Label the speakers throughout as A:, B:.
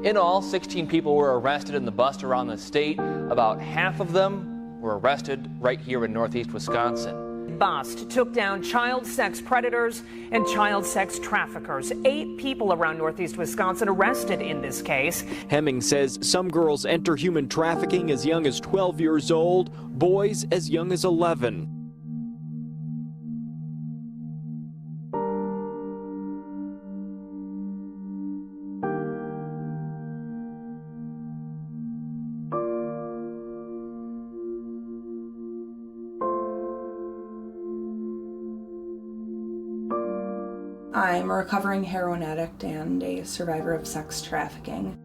A: In all, 16 people were arrested in the bust around the state. About half of them were arrested right here in Northeast Wisconsin.
B: Bust took down child sex predators and child sex traffickers. 8 people around Northeast Wisconsin arrested in this case.
C: Hemming says some girls enter human trafficking as young as 12 years old, boys as young as 11.
D: I'm a recovering heroin addict and a survivor of sex trafficking.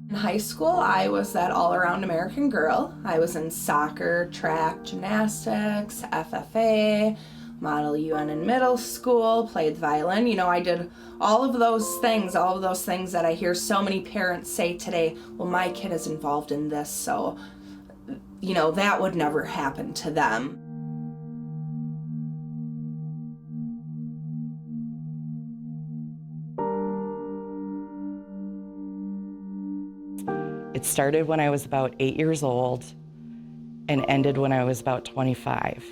D: In high school, I was that all-around American girl. I was in soccer, track, gymnastics, FFA, Model UN in middle school, played violin. You know, I did all of those things that I hear so many parents say today, well, my kid is involved in this, so, you know, that would never happen to them.
E: It started when I was about 8 years old and ended when I was about 25.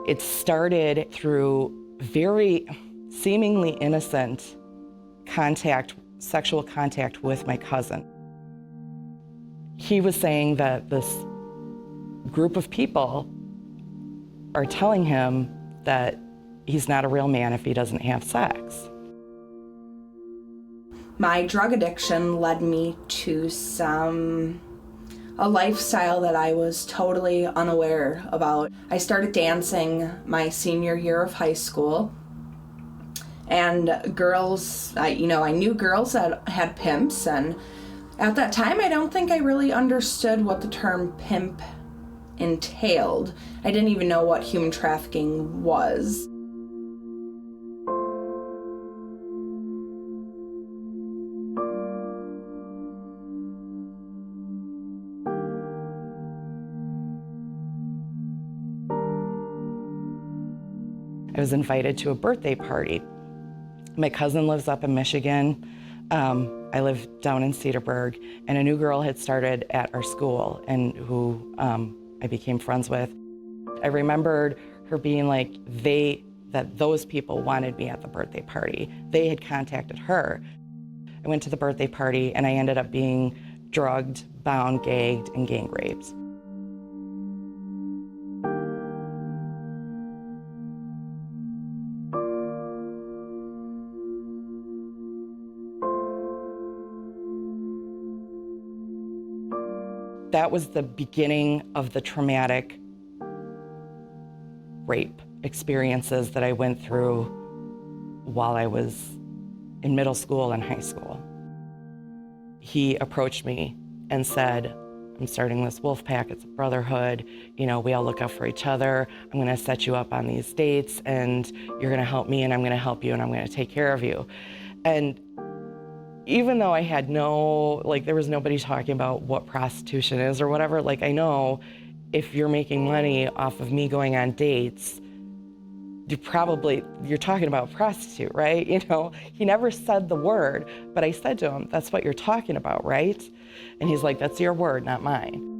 E: It started through very seemingly innocent sexual contact with my cousin. He was saying that this group of people are telling him that he's not a real man if he doesn't have sex.
D: My drug addiction led me to a lifestyle that I was totally unaware about. I started dancing my senior year of high school, and girls, I knew girls that had pimps, and at that time I don't think I really understood what the term pimp entailed. I didn't even know what human trafficking was.
E: I was invited to a birthday party. My cousin lives up in Michigan. I live down in Cedarburg, and a new girl had started at our school and who I became friends with. I remembered her being like, that those people wanted me at the birthday party. They had contacted her. I went to the birthday party and I ended up being drugged, bound, gagged, and gang raped. That was the beginning of the traumatic rape experiences that I went through while I was in middle school and high school. He approached me and said, I'm starting this wolf pack, it's a brotherhood, we all look out for each other. I'm gonna set you up on these dates and you're gonna help me and I'm gonna help you and I'm gonna take care of you. And even though I had there was nobody talking about what prostitution is or whatever, I know if you're making money off of me going on dates, you're talking about a prostitute, right? He never said the word, but I said to him, that's what you're talking about, right? And he's like, that's your word, not mine.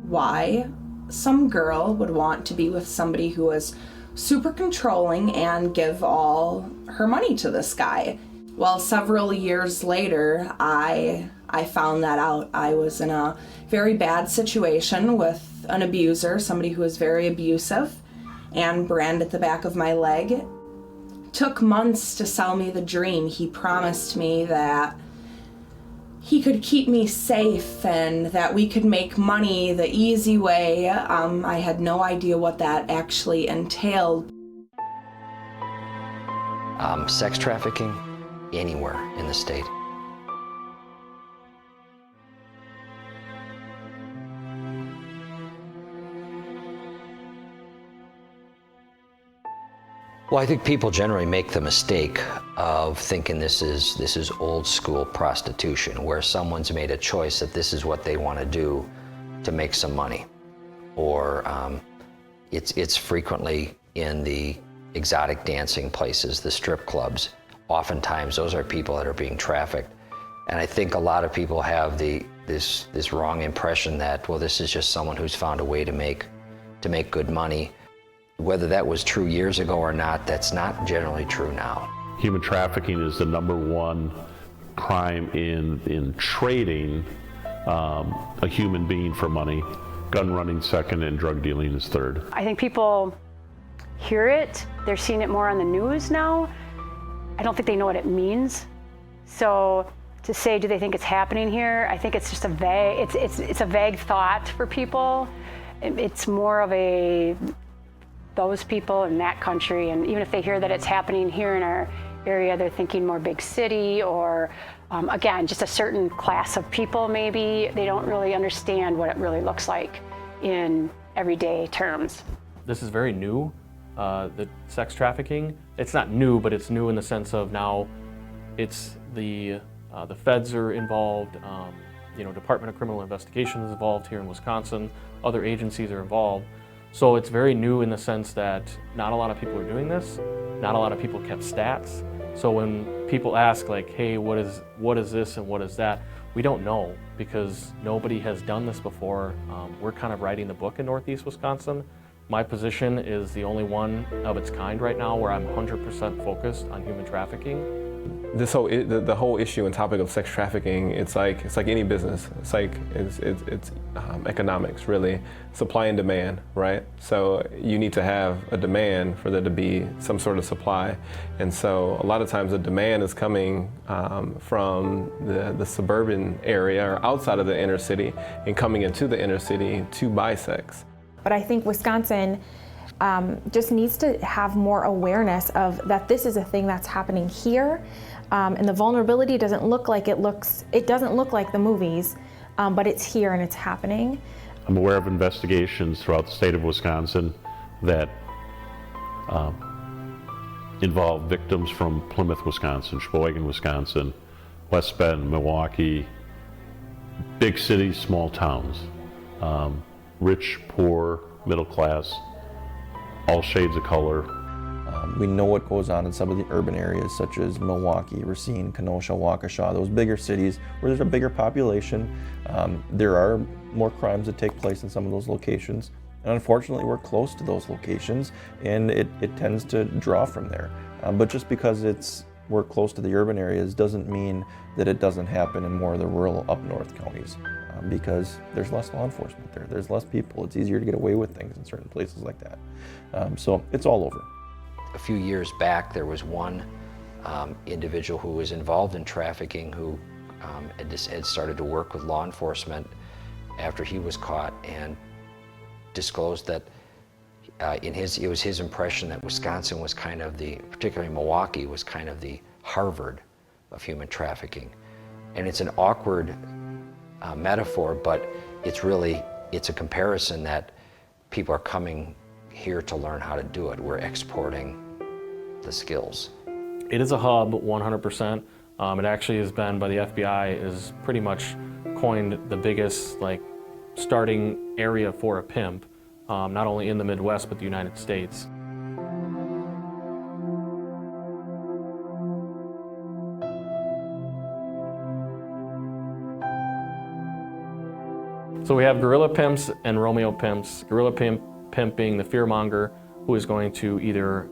D: Why some girl would want to be with somebody who was super controlling and give all her money to this guy. Well, several years later, I found that out. I was in a very bad situation with an abuser, somebody who was very abusive, and branded the back of my leg. Took months to sell me the dream. He promised me that he could keep me safe and that we could make money the easy way. I had no idea what that actually entailed.
F: Sex trafficking anywhere in the state. Well, I think people generally make the mistake of thinking this is old school prostitution, where someone's made a choice that this is what they want to do to make some money. Or it's frequently in the exotic dancing places, the strip clubs. Oftentimes those are people that are being trafficked. And I think a lot of people have this wrong impression that, well, this is just someone who's found a way to make good money. Whether that was true years ago or not, that's not generally true now.
G: Human trafficking is the #1 crime in trading a human being for money. Gun running second, and drug dealing is third.
H: I think people hear it, they're seeing it more on the news now. I don't think they know what it means. So to say, do they think it's happening here? I think it's just a vague thought for people. It's more of those people in that country, and even if they hear that it's happening here in our area, they're thinking more big city or, again, just a certain class of people maybe. They don't really understand what it really looks like in everyday terms.
I: This is very new, the sex trafficking. It's not new, but it's new in the sense of now it's the feds are involved, Department of Criminal Investigation is involved here in Wisconsin, other agencies are involved. So it's very new in the sense that not a lot of people are doing this, not a lot of people kept stats. So when people ask like, hey, what is this and what is that? We don't know because nobody has done this before. We're kind of writing the book in Northeast Wisconsin. My position is the only one of its kind right now where I'm 100% focused on human trafficking.
J: The whole issue and topic of sex trafficking, it's like any business. It's economics, really, supply and demand, right? So you need to have a demand for there to be some sort of supply, and so a lot of times the demand is coming from the suburban area or outside of the inner city and coming into the inner city to buy sex.
K: But I think Wisconsin just needs to have more awareness of that this is a thing that's happening here, and the vulnerability doesn't look like it doesn't look like the movies, but it's here and it's happening.
G: I'm aware of investigations throughout the state of Wisconsin that involve victims from Plymouth, Wisconsin, Sheboygan, Wisconsin, West Bend, Milwaukee, big cities, small towns, rich, poor, middle class, all shades of color.
L: We know what goes on in some of the urban areas such as Milwaukee, Racine, Kenosha, Waukesha, those bigger cities where there's a bigger population. There are more crimes that take place in some of those locations. And unfortunately, we're close to those locations and it tends to draw from there. But just because we're close to the urban areas doesn't mean that it doesn't happen in more of the rural up north counties. Because there's less law enforcement there. There's less people. It's easier to get away with things in certain places like that. So it's all over.
F: A few years back, there was one individual who was involved in trafficking who had started to work with law enforcement after he was caught and disclosed that it was his impression that Wisconsin was kind of particularly Milwaukee, was kind of the Harvard of human trafficking. And it's an awkward metaphor, but it's a comparison that people are coming here to learn how to do it. We're exporting the skills.
I: It is a hub, 100%. It actually has been, by the FBI, is pretty much coined the biggest starting area for a pimp, not only in the Midwest, but the United States. So we have guerrilla pimps and Romeo pimps. Guerrilla pimp being the fearmonger who is going to either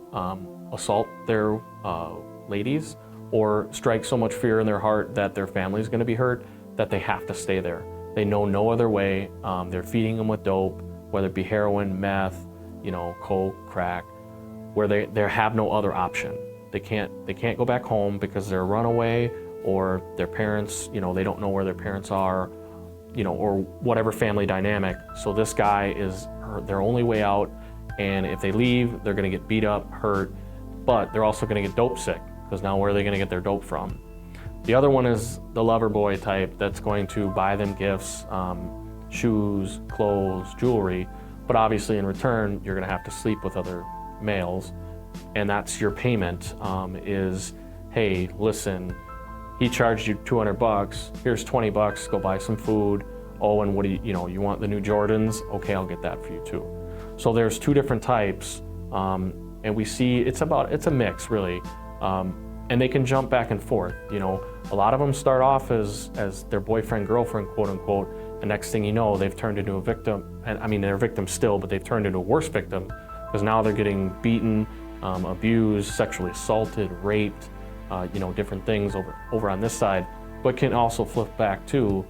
I: assault their ladies or strike so much fear in their heart that their family is going to be hurt that they have to stay there. They know no other way. They're feeding them with dope, whether it be heroin, meth, coke, crack, where they have no other option. They can't go back home because they're a runaway or their parents, they don't know where their parents are, or whatever family dynamic. So this guy is their only way out, and if they leave, they're gonna get beat up, hurt, but they're also gonna get dope sick, because now where are they gonna get their dope from? The other one is the lover boy type that's going to buy them gifts, shoes, clothes, jewelry, but obviously in return, you're gonna have to sleep with other males, and that's your payment, is, hey, listen, he charged you $200, here's $20, go buy some food. Oh, and what do you want the new Jordans? Okay, I'll get that for you too. So there's two different types, and we see it's a mix really, and they can jump back and forth. A lot of them start off as their boyfriend, girlfriend, quote unquote, and next thing you know, they've turned into a victim. And I mean, they're victims still, but they've turned into a worse victim because now they're getting beaten, abused, sexually assaulted, raped, different things over on this side. But can also flip back too,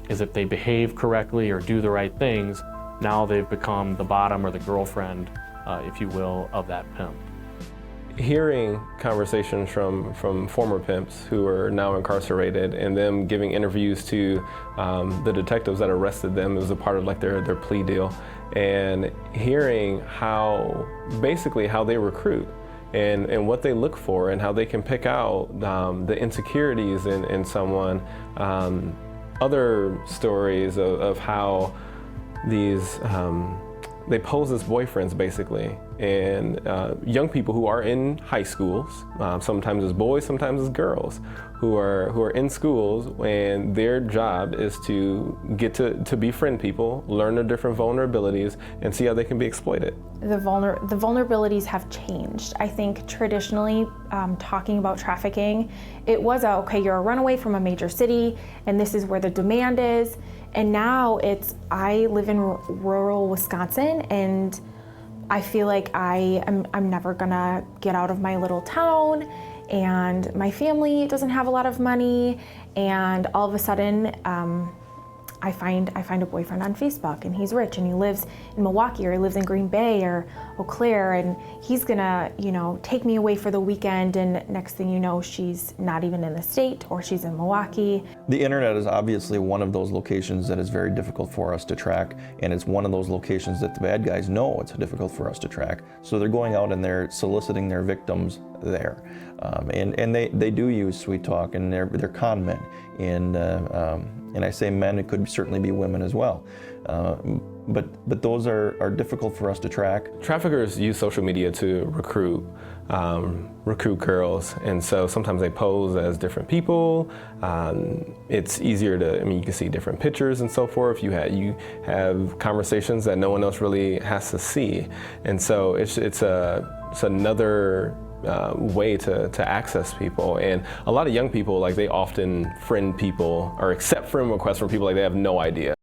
I: is if they behave correctly or do the right things, now they've become the bottom or the girlfriend, if you will, of that pimp.
J: Hearing conversations from former pimps who are now incarcerated and them giving interviews to the detectives that arrested them, it was a part of like their plea deal, and hearing basically how they recruit and what they look for and how they can pick out the insecurities in someone. Other stories of how these they pose as boyfriends basically, and young people who are in high schools, sometimes as boys, sometimes as girls, who are in schools, and their job is to get to befriend people, learn their different vulnerabilities, and see how they can be exploited.
K: The vulnerabilities have changed. I think traditionally, talking about trafficking, it was okay, you're a runaway from a major city, and this is where the demand is. And now I live in rural Wisconsin, and I feel like I'm never gonna get out of my little town, and my family doesn't have a lot of money, and all of a sudden, I find a boyfriend on Facebook, and he's rich, and he lives in Milwaukee, or he lives in Green Bay or Eau Claire, and he's gonna, take me away for the weekend, and next thing you know, she's not even in the state, or she's in Milwaukee.
L: The internet is obviously one of those locations that is very difficult for us to track, and it's one of those locations that the bad guys know it's difficult for us to track. So they're going out and they're soliciting their victims there. And they do use sweet talk, and they're con men. And I say men, it could certainly be women as well. But those are difficult for us to track. Traffickers use social media to recruit girls, and so sometimes they pose as different people. It's easier you can see different pictures and so forth. You have conversations that no one else really has to see, and so it's another way to access people. And a lot of young people, they often friend people or accept friend requests from people they have no idea.